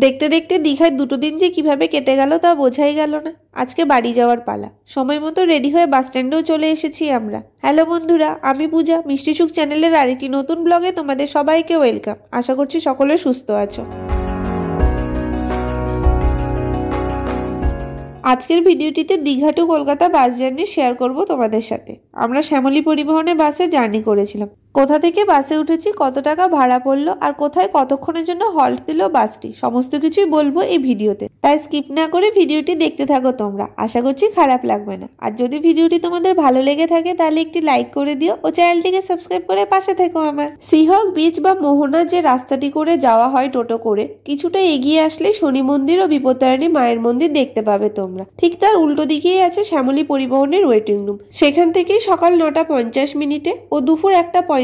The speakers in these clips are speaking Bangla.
দেখতে দেখতে দীঘায় দুটো দিন যে কিভাবে কেটে গেল তা বোঝাই গেল না। আজকে বাড়ি যাওয়ার পালা। সময় মতো রেডি হয়ে বাস স্ট্যান্ডেও চলে এসেছি আমরা। হ্যালো বন্ধুরা, আমি পূজা। মিষ্টি সুখ চ্যানেলের আরেকটি নতুন ব্লগে তোমাদের সবাইকে ওয়েলকাম। আশা করছি সকলে সুস্থ আছো। আজকের ভিডিওটিতে Digha to Kolkata bus journey share করব তোমাদের সাথে। আমরা শ্যামলী পরিবহনে বাসে জার্নি করেছিলাম। কোথা থেকে বাসে উঠেছি, কত টাকা ভাড়া পড়লো, আর কোথায় কতক্ষণের জন্য হল্ট দিল বাসটি, সমস্ত কিছুই বলবো এই ভিডিওতে। তাই স্কিপ না করে ভিডিওটি দেখতে থাকো তোমরা। আশা করছি খারাপ লাগবে না। আর যদি ভিডিওটি তোমাদের ভালো লেগে থাকে তাহলে একটি লাইক করে দিও ও চ্যানেলটিকে সাবস্ক্রাইব করে পাশে থেকো আমার। সিহক বিচ বা মোহনা যে রাস্তাটি করে যাওয়া হয় টোটো করে, কিছুটা এগিয়ে আসলে শনি মন্দির ও বিপত্তারিণী মায়ের মন্দির দেখতে পাবে তোমরা। ঠিক তার উল্টো দিকেই আছে শ্যামলী পরিবহনের ওয়েটিং রুম। সেখান থেকেই সকাল 9:50 ও দুপুর 1:45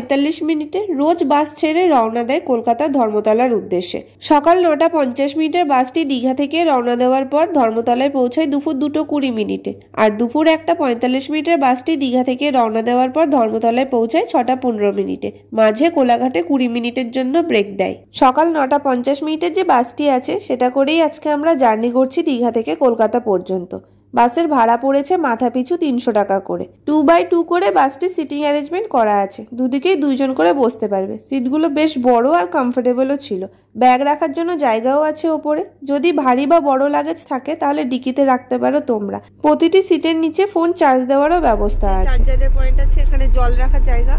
রোজ বাস ছেড়ে রওনা দেয় কলকাতার ধর্মতলার উদ্দেশ্যে। সকাল 9:50 বাসটি দীঘা থেকে রওনা দেওয়ার পর ধর্মতলায় পৌঁছায় দুপুর 2:20। আর দুপুর 1:45 বাসটি দীঘা থেকে রওনা দেওয়ার পর ধর্মতলায় পৌঁছায় 6:15। মাঝে কোলাঘাটে 20 মিনিটের জন্য ব্রেক দেয়। সকাল 9:50 যে বাসটি আছে সেটা করেই আজকে আমরা জার্নি করছি দীঘা থেকে কলকাতা পর্যন্ত। বাসের ভাড়া পড়েছে মাথা পিছু 300 টাকা করে। 2x2 করে বাসটি সিটিং অ্যারেঞ্জমেন্ট করা আছে। দুদিকেই দুইজন করে বসতে পারবে। সিটগুলো বেশ বড় আর কমফোর্টেবলও ছিল। ব্যাগ রাখার জন্য জায়গাও আছে ওপরে। যদি ভারী বা বড় লাগেজ থাকে তাহলে ডিকিতে রাখতে পারো তোমরা। প্রতিটি সিটের নিচে ফোন চার্জ দেওয়ারও ব্যবস্থা আছে। চার্জারের পয়েন্ট আছে, এখানে জল রাখার জায়গা।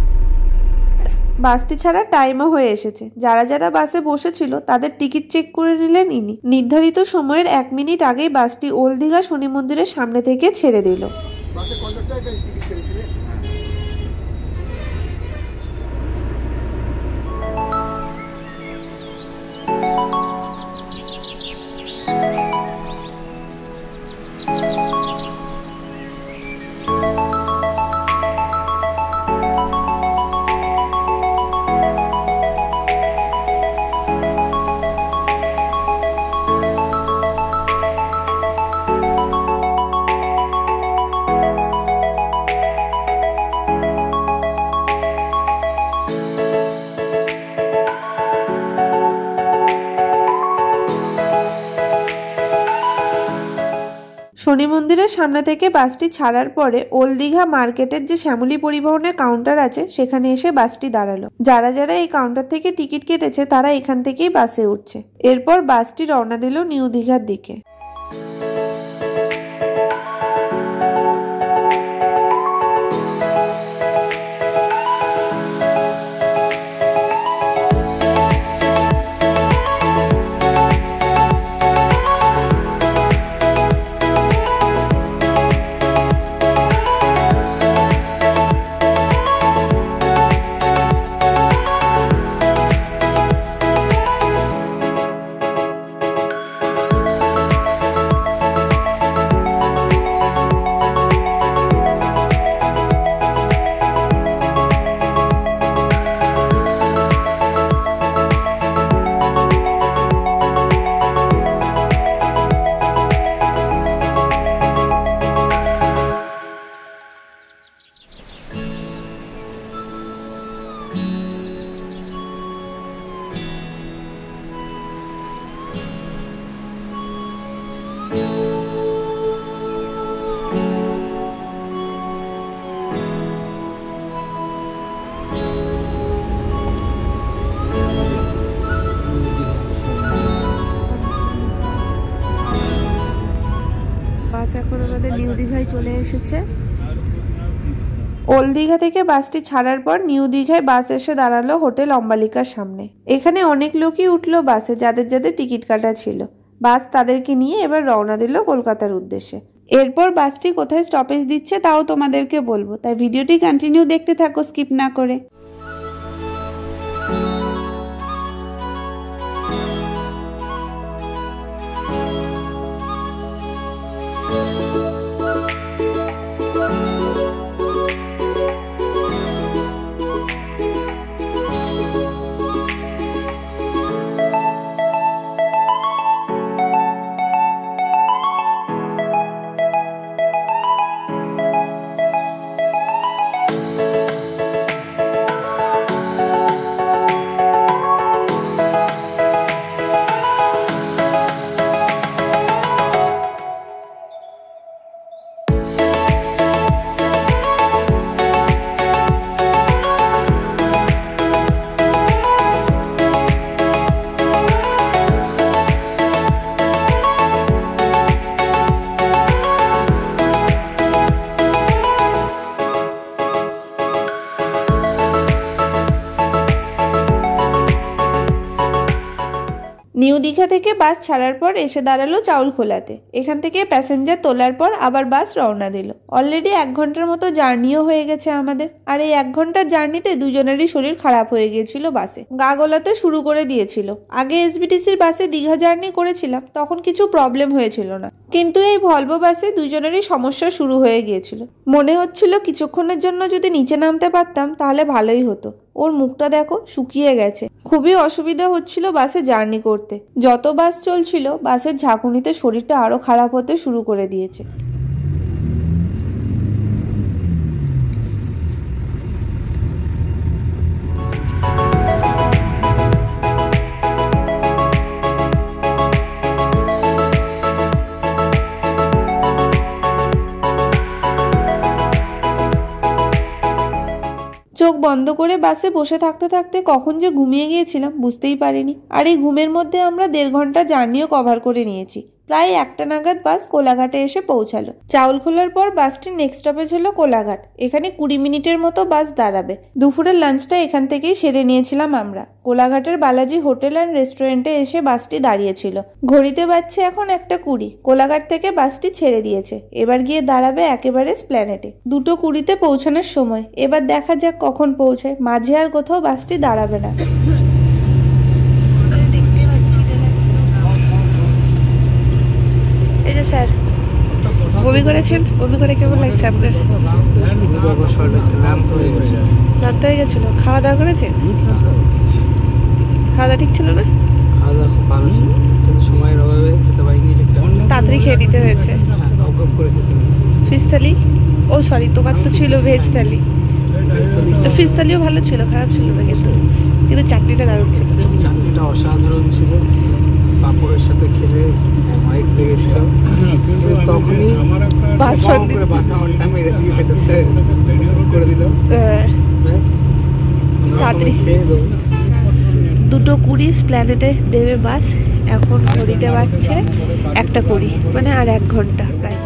বাসটি ছাড়া টাইমও হয়ে এসেছে। যারা যারা বাসে বসেছিল তাদের টিকিট চেক করে নিলেন ইনি। নির্ধারিত সময়ের 1 মিনিট আগেই বাসটি ওল্ড দীঘা শনি মন্দিরের সামনে থেকে ছেড়ে দিল। শনি মন্দিরের সামনে থেকে বাসটি ছাড়ার পরে ওল্ড দীঘা মার্কেটের যে শ্যামলী পরিবহনের কাউন্টার আছে সেখানে এসে বাসটি দাঁড়ালো। যারা যারা এই কাউন্টার থেকে টিকিট কেটেছে তারা এখান থেকেই বাসে উঠছে। এরপর বাসটি রওনা দিল নিউ দীঘার দিকে। এখন আমাদের নিউ দীঘায় চলে এসেছে। ওল্ড দীঘা থেকে বাসটি ছাড়ার পর নিউ দীঘায় বাস এসে দাঁড়ালো হোটেল অম্বালিকার সামনে। এখানে অনেক লোকই উঠলো বাসে যাদের যাদের টিকিট কাটা ছিল। বাস তাদেরকে নিয়ে এবার রওনা দিল কলকাতার উদ্দেশ্যে। এরপর বাসটি কোথায় স্টপেজ দিচ্ছে তাও তোমাদেরকে বলবো, তাই ভিডিওটি কন্টিনিউ দেখতে থাকো স্কিপ না করে। দীঘা থেকে বাস ছাড়ার পর এসে দাঁড়ালো চাউলখোলাতে। এখান থেকে প্যাসেঞ্জার তোলার পর আবার বাস রওনা দিল। অলরেডি 1 ঘন্টার মতো জার্নিও হয়ে গেছে আমাদের। আর এই 1 ঘন্টার জার্নিতে দুজনেরই শরীর খারাপ হয়ে গিয়েছিল বাসে। গা গোলাতে শুরু করে দিয়েছিল। আগে এসবিটিসির বাসে দীঘা জার্নি করেছিলাম, তখন কিছু প্রবলেম হয়েছিল না, কিন্তু এই ভলভো বাসে দুজনেরই সমস্যা শুরু হয়ে গিয়েছিল। মনে হচ্ছিল কিছুক্ষণের জন্য যদি নিচে নামতে পারতাম তাহলে ভালোই হতো। ওর মুখটা দেখো, শুকিয়ে গেছে। খুবই অসুবিধা হচ্ছিল বাসে জার্নি করতে। যত বাস চলছিল বাসের ঝাঁকুনিতে শরীরটা আরো খারাপ হতে শুরু করে দিয়েছে। চোখ বন্ধ করে বাসে বসে থাকতে থাকতে কখন যে ঘুমিয়ে গিয়েছিলাম বুঝতেই পারিনি। আর এই ঘুমের মধ্যে আমরা 1.5 ঘন্টা জার্নিও কভার করে নিয়েছি। প্রায় 1টা নাগাদ বাস কোলাঘাটে এসে পৌঁছালো। চাউলখোলার পর বাসটির নেক্সট স্টপেজ হলো কোলাঘাট। এখানে 20 মিনিটের মতো বাস দাঁড়াবে। দুপুরের লাঞ্চটা এখান থেকেই সেরে নিয়েছিলাম আমরা। কোলাঘাটের বালাজি হোটেল অ্যান্ড রেস্টুরেন্টে এসে বাসটি দাঁড়িয়েছিল। ঘড়িতে বাজছে এখন 1টা 20। কোলাঘাট থেকে বাসটি ছেড়ে দিয়েছে। এবার গিয়ে দাঁড়াবে একেবারে স্প্ল্যানেটে। 2:20-তে পৌঁছানোর সময়। এবার দেখা যাক কখন পৌঁছায়। মাঝে আর কোথাও বাসটি দাঁড়াবে না। এই যে স্যার, বমি করেছেন? বমি করে কেমন লাগছে আপনার? ক্লান্ত হয়ে গেছিল। খাওয়া দাওয়া করেছেন? খাওয়া দাওয়া ঠিক ছিল না? খাওয়া দাওয়া খুব ভালো ছিল, কিন্তু সময়ের অভাবে খেতে পারিনি। তাড়াতাড়ি খেয়ে নিতে হয়েছে। করে খেতে হয়েছে। ফিশ থালি, ও সরি, তোমার তো ছিল ভেজ থালি। ফিশ থালিও ভালো ছিল, খারাপ ছিল না, কিন্তু চাটনিটা দারুণ ছিল। চাটনিটা অসাধারণ ছিল। পাঁপড়ের সাথে খেলে অনেক লেগেছিল, কিন্তু তখনই বাসা মেরে দিয়ে ভেতরটা করে দিল। তাড়াতাড়ি 2:20 স্প্ল্যানেটে দেবে বাস। এখন ঘড়িতে বাজছে 1টা 20, মানে আর 1 ঘন্টা প্রায়।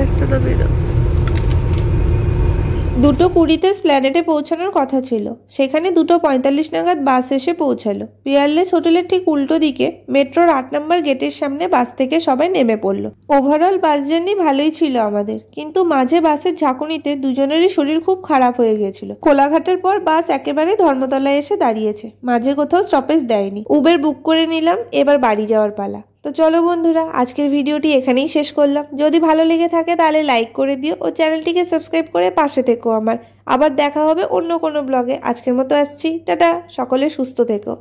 একটা 2:20-তে স্প্ল্যানেটে পৌঁছানোর কথা ছিল, সেখানে 2:45 নাগাদ বাস এসে পৌঁছালো। পিয়ারলেস হোটেলের ঠিক উল্টো দিকে মেট্রোর 8 নম্বর গেটের সামনে বাস থেকে সবাই নেমে পড়লো। ওভারঅল বাস জার্নি ভালোই ছিল আমাদের, কিন্তু মাঝে বাসের ঝাঁকুনিতে দুজনেরই শরীর খুব খারাপ হয়ে গিয়েছিল। কোলাঘাটের পর বাস একেবারে ধর্মতলায় এসে দাঁড়িয়েছে, মাঝে কোথাও স্টপেজ দেয়নি। উবের বুক করে নিলাম, এবার বাড়ি যাওয়ার পালা। তো চলো বন্ধুরা, আজকের ভিডিওটি এখানেই শেষ করলাম। যদি ভালো লেগে থাকে তাহলে লাইক করে দিও ও চ্যানেলটিকে সাবস্ক্রাইব করে পাশে থেকো আমার। আবার দেখা হবে অন্য কোনো ব্লগে। আজকের মতো আসছি, টাটা। সকলে সুস্থ থেকো।